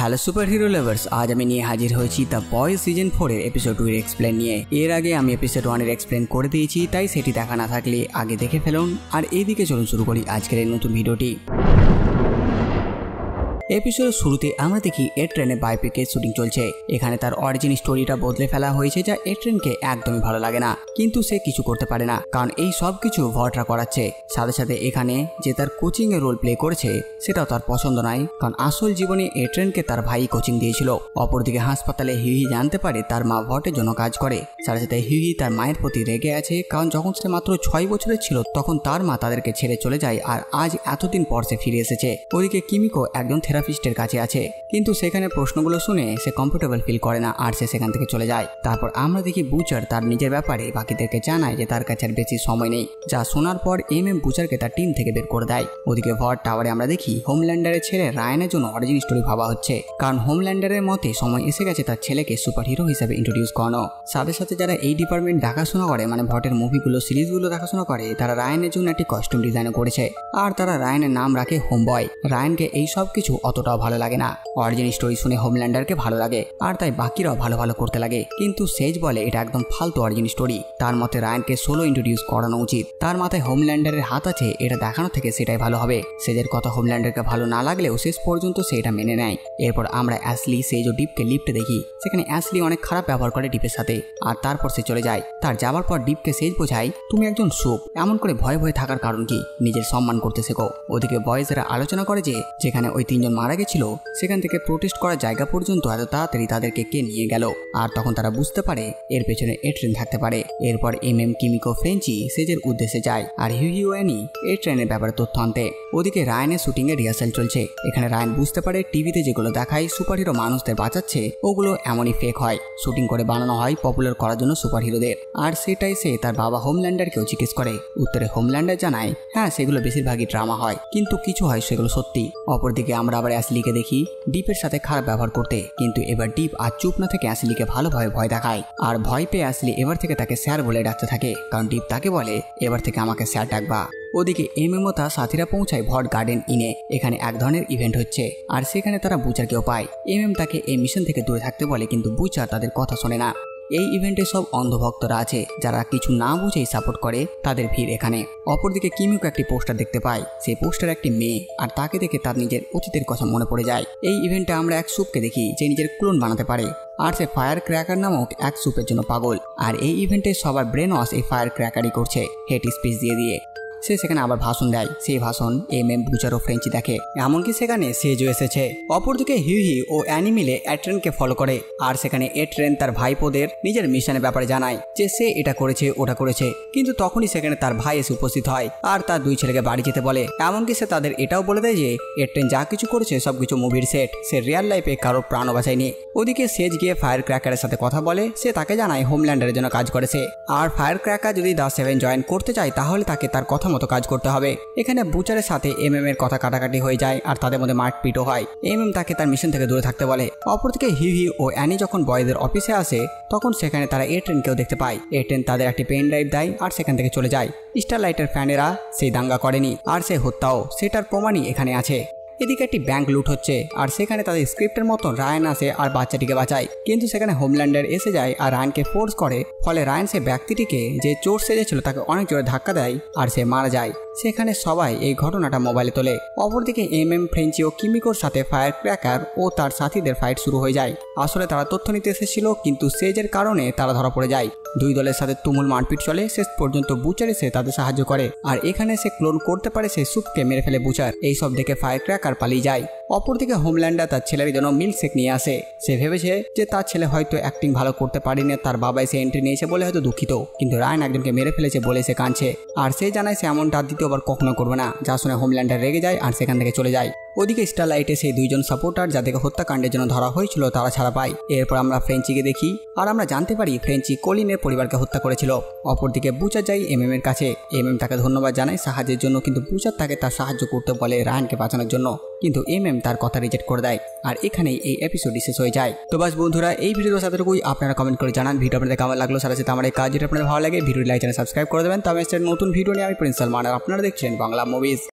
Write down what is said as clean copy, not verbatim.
Hello super hero lovers, আজ আমি নিয়ে হাজির হয়েছি দ্য বয়েজ সিজন 4 এর এপিসোড 2 এর এক্সপ্লেন নিয়ে। এর আগে আমি এপিসোড 1 এর এক্সপ্লেন করে দিয়েছি, তাই সেটি দেখা না থাকলে আগে দেখে ফেলুন। আর এইদিকে চলুন শুরু করি আজকের এই নতুন ভিডিওটি। এপিসোডের শুরুতে আমরা দেখি এট্রেনের বায়োপিকের শুটিং চলছে। এখানে তার অরিজিন স্টোরিটা বদলে ফেলা হয়েছে, যা এট্রেনকে একদমই ভালো লাগে না, কিন্তু সে কিছু করতে পারে না, কারণ এই সব কিছু ভটরা করাচ্ছে। সাথে সাথে এখানে যে তার কোচিং এর রোল প্লে করেছে সেটাও তার পছন্দ নয়, কারণ আসল জীবনে এট্রেনকে তার ভাই কোচিং দিয়েছিল। অপরদিকে হাসপাতালে হিউহি জানতে পারে তার মা ভটের জন্য কাজ করে। সাথে সাথে হিউহি তার মায়ের প্রতি রেগে আছে, কারণ যখন সে মাত্র 6 বছরের ছিল তখন তার মা তাদেরকে ছেড়ে চলে যায়, আর আজ এতদিন পর সে ফিরে এসেছে। ওদিকে কিমিকো একজন থেরাপিস্টের কাছে আছে, কিন্তু সেখানে প্রশ্নগুলো শুনে সে কমফোর্টেবল ফিল করে না, আর সে সেখান থেকে চলে যায়। তারপর আমরা দেখি বুচার তার নিজের ব্যাপারে বাকিদেরকে জানায় যে তার কাছে আর বেশি সময় নেই, যা শোনার পর বুচারকে তার টিম থেকে বের করে দেয়। ওদিকে ভট টাওয়ারে আমরা দেখি হোমল্যান্ডারের ছেলে রায়ানের জন্য অরিজিন স্টোরি ভাবা হচ্ছে, কারণ হোমল্যান্ডারের মতে সময় এসে গেছে তার ছেলেকে সুপার হিরো হিসেবে ইন্ট্রোডিউস করানো। সাথে সাথে যারা এই ডিপার্টমেন্ট দেখাশোনা করে, মানে ভটের মুভিগুলো সিরিজগুলো দেখাশোনা করে, তারা রায়ানের জন্য একটি কস্টিউম ডিজাইন করেছে, আর তারা রায়ানের নাম রাখে হোম বয়। রায়ানকে এই সব কিছু অতটাও ভালো লাগে না। অরিজিন স্টোরি শুনে হোমল্যান্ডারকে ভালো লাগে, আর তাই বাকিরাও ভালো ভালো করতে লাগে, কিন্তু সেজ বলে এটা একদম ফালতু অরিজিন স্টোরি। তার মতে রায়ানকে সোলো ইন্ট্রোডিউস করানো উচিত। তার মাথায় হোমল্যান্ডারের হাত আছে, এটা দেখানো থেকে সেটাই ভালো হবে। সেজের কথা হোমল্যান্ডারকে ভালো না লাগলেও শেষ পর্যন্ত সে এটা মেনে নেয়। এরপর আমরা অ্যাশলি, সেজ ও ডিপকে লিফটে দেখি। সেখানে অ্যাশলি অনেক খারাপ ব্যবহার করে ডিপের সাথে, আর তারপর সে চলে যায়। তার যাওয়ার পর ডিপকে সেজ বোঝায়, তুমি একজন সুপ, এমন করে ভয়ে ভয়ে থাকার কারণ কি? নিজের সম্মান করতে শেখো। ওদিকে বয়েজেরা আলোচনা করে যে যেখানে ওই 3 জন মারা গেছিল সেখান থেকে প্রোটেস্ট করার জায়গা পর্যন্ত এত তাড়াতাড়ি তাদেরকে কে নিয়ে গেল, আর তখন তারা বুঝতে পারে এর পেছনে এট্রেন থাকতে পারে। এরপর কিমিকো ফ্রেঞ্চি সেজের উদ্দেশ্যে যায়, আর হিউহি ও অ্যানি এই ট্রেনের ব্যাপারে তথ্য আনতে। ওদিকে রায়ানের শুটিং এর রিহার্সাল চলছে। এখানে রায়ান বুঝতে পারে টিভিতে যেগুলো দেখায় সুপার হিরো মানুষদের বাঁচাচ্ছে, ওগুলো এমনই ফেক হয়, শুটিং করে বানানো হয় পপুলার করার জন্য সুপার হিরোদের। আর সেটাই সে তার বাবা হোমল্যান্ডারকেও জিজ্ঞেস করে। উত্তরে হোমল্যান্ডার জানায়, হ্যাঁ সেগুলো বেশিরভাগই ড্রামা হয়, কিন্তু কিছু হয় সেগুলো সত্যি। অপরদিকে আমরা আবার অ্যাশলিকে দেখি ডিপের সাথে খারাপ ব্যবহার করতে, কিন্তু এবার ডিপ আর চুপ না থেকে অ্যাশলিকে ভালোভাবে ভয় দেখায়। আর ভয় পেয়ে অ্যাশলি এবার থেকে তাকে স্যার বলে ডাকতে থাকে, কারণ ডিপ তাকে বলে এবার থেকে আমাকে স্যার ডাকবা। ওদিকে তার সাথীরা পৌঁছায় ভট গার্ডেন ইনে। এখানে এক ধরনের ইভেন্ট হচ্ছে, আর সেখানে তারা বুচারকেও পায়। তাকে এই মিশন থেকে দূরে থাকতে বলে, কিন্তু বুচার তাদের কথা শোনে না। এই ইভেন্টে সব অন্ধভক্তরা আছে, যারা কিছু না বুঝেই সাপোর্ট করে তাদের ভিড় এখানে। অপরদিকে কিমিকো একটি পোস্টার দেখতে পায়। সেই পোস্টার একটি মেয়ে, আর তাকে দেখে তার নিজের অতীতের কথা মনে পড়ে যায়। এই ইভেন্টে আমরা এক সুপকে দেখি যে নিজের ক্লোন বানাতে পারে, আর সে ফায়ার ক্র্যাকার নামক এক সুপের জন্য পাগল। আর এই ইভেন্টে সবার ব্রেন ওয়াশ এই ফায়ার ক্র্যাকারই করছে, হেট স্পিচ দিয়ে দিয়ে। সে সেখানে আবার ভাষণ দেয়। সেই ভাষণ বুচার ও ফ্রেঞ্চি দেখে, এমনকি সেখানে সেজও এসেছে। অপরদিকে হিউহি ও অ্যানি মিলে এট্রেনকে ফলো করে, আর সেখানে এট্রেন তার ভাইপোদের নিজের মিশনের ব্যাপারে জানায় যে সে এটা করেছে ওটা করেছে, কিন্তু তখনই সেখানে তার ভাই এসে উপস্থিত হয়, আর তার 2 ছেলেকে বাড়ি যেতে বলে। এমনকি সে তাদের এটাও বলে দেয় যে এট্রেন যা কিছু করেছে সবকিছু মুভির সেট, সে রিয়েল লাইফে কারোর প্রাণও বাঁচায়নি। ওদিকে সেজ গিয়ে ফায়ার ক্র্যাকারের সাথে কথা বলে। সে তাকে জানায় হোমল্যান্ডারের জন্য কাজ করেছে, আর ফায়ার ক্র্যাকার যদি দ্য 7 জয়েন করতে চায় তাহলে তাকে তার কথা মতো কাজ করতে হবে। এখানে বুচারের সাথে এর কথা কাটাকাটি হয়ে যায়, আর তাদের মধ্যে মারপিটও হয়। তাকে তার মিশন থেকে দূরে থাকতে বলে। অপরদিকে হিউহি ও অ্যানি যখন বয়েজের অফিসে আসে তখন সেখানে তারা এট্রেনকেও দেখতে পায়। এট্রেন তাদের একটি পেন ড্রাইভ দেয়, আর সেখান থেকে চলে যায়। স্টারলাইটের ফ্যানেরা সেই দাঙ্গা করেনি, আর সে হত্যাও, সেটার প্রমাণই এখানে আছে। এদিকে একটি ব্যাংক লুট হচ্ছে, আর সেখানে তাদের স্ক্রিপ্টের মতন রায়ান আসে আর বাচ্চাটিকে বাঁচায়, কিন্তু সেখানে হোমল্যান্ডার এসে যায় আর রায়ানকে ফোর্স করে। ফলে রায়ান সে ব্যক্তিটিকে যে চোর সেজেছিল তাকে অনেক জোরে ধাক্কা দেয়, আর সে মারা যায়। সেখানে সবাই এই ঘটনাটা মোবাইলে তোলে। অপরদিকে ফ্রেঞ্চি ও কিমিকোর সাথে ফায়ার ক্র্যাকার ও তার সাথীদের ফাইট শুরু হয়ে যায়। আসলে তারা তথ্য নিতে এসেছিল, কিন্তু সেজের কারণে তারা ধরা পড়ে যায়। 2 দলের সাথে তুমুল মারপিট চলে। শেষ পর্যন্ত বুচার এসে তাদের সাহায্য করে, আর এখানে সে ক্লোন করতে পারে সেই সুপকে মেরে ফেলে বুচার। এইসব দেখে ফায়ার ক্র্যাকার পালিয়ে যায়। অপরদিকে হোমল্যান্ডার তার ছেলের জন্য মিল্কশেক নিয়ে আসে। সে ভেবেছে যে তার ছেলে হয়তো অ্যাক্টিং ভালো করতে পারেনি, তার বাবা এসে এন্ট্রি নিয়েছে বলে হয়তো দুঃখিত, কিন্তু রায়ান একজনকে মেরে ফেলেছে বলে সে কাঁদছে। আর সে জানায় সে এমনটা দ্বিতীয়বার কখনো করবে না, যা শুনে হোমল্যান্ডার রেগে যায় আর সেখান থেকে চলে যায়। ওদিকে স্টারলাইটে সেই 2 জন সাপোর্টার যাদেরকে হত্যাকাণ্ডের জন্য ধরা হয়েছিল তারা ছাড়া পায়। এরপর আমরা ফ্রেঞ্চিকে দেখি, আর আমরা জানতে পারি ফ্রেঞ্চি কলিনের পরিবারকে হত্যা করেছিল। অপরদিকে বুচার যায় এর কাছে। তাকে ধন্যবাদ জানায় সাহায্যের জন্য, কিন্তু বুচার তাকে তার সাহায্য করতে বলে রায়ানকে বাঁচানোর জন্য, কিন্তু তার কথা রিজেক্ট করে দেয়। আর এখানেই এই এপিসোডটি শেষ হয়ে যায়। তো বাস বন্ধুরা, এই ভিডিওর সাথে আপনারা কমেন্ট করে জানান ভিডিও আপনাদের কেমন লাগলো। সাথে সাথে আমার এই কাজ যেটা আপনাদের ভালো লাগে ভিডিও লাইক চ্যানেল সাবস্ক্রাইব করে দেবেন। তবে নতুন ভিডিও নিয়ে আমি প্রিন্স সালমান, আর আপনারা দেখছেন বাংলা মুভিজ।